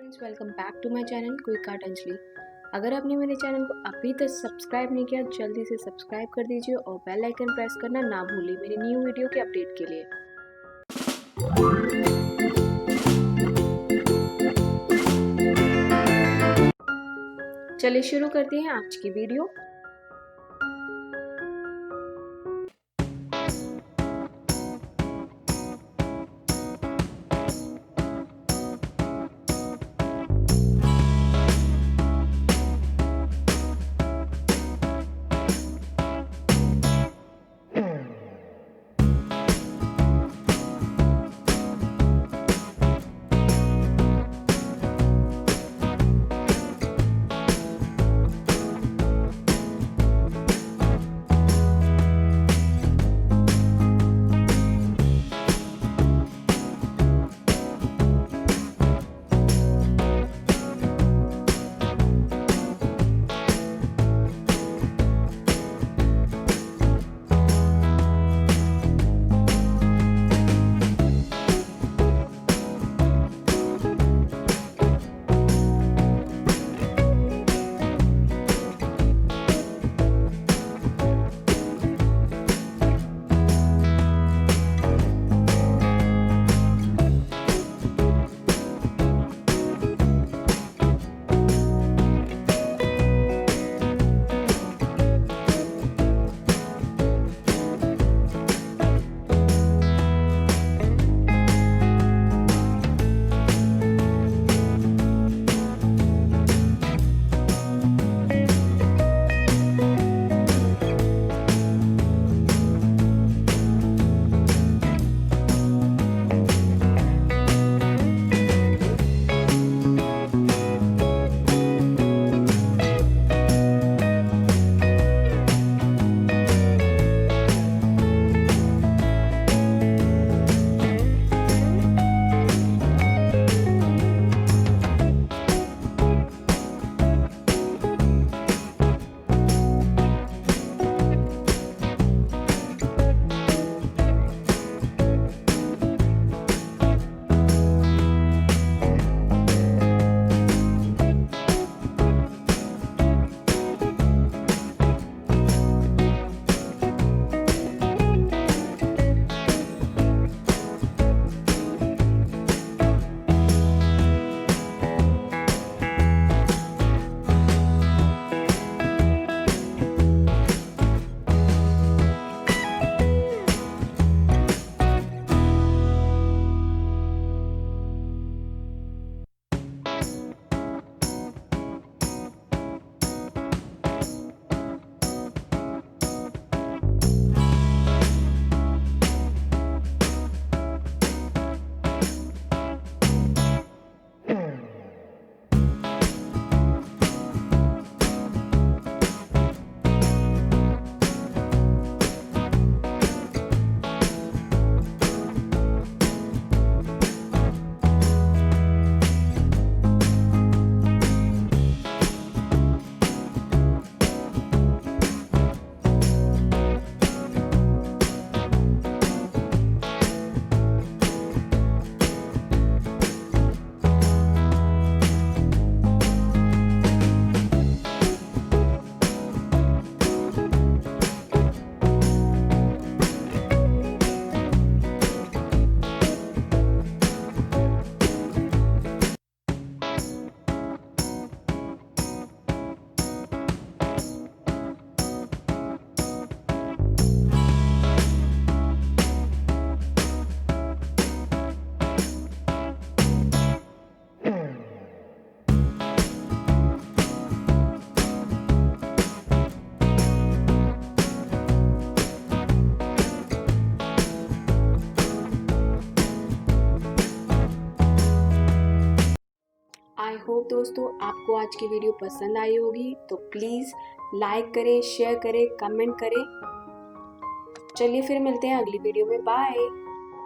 Friends, welcome back to my channel quick art Anjali. अगर आपने मेरे चैनल को अभी तक सब्सक्राइब नहीं किया, जल्दी से सब्सक्राइब कर दीजिए और बेल आइकन प्रेस करना ना भूलिए मेरी न्यू वीडियो के अपडेट के लिए। चलिए शुरू करते हैं आज की वीडियो। आई होप दोस्तों आपको आज की वीडियो पसंद आई होगी, तो प्लीज़ लाइक करें, शेयर करें, कमेंट करें। चलिए फिर मिलते हैं अगली वीडियो में। बाय।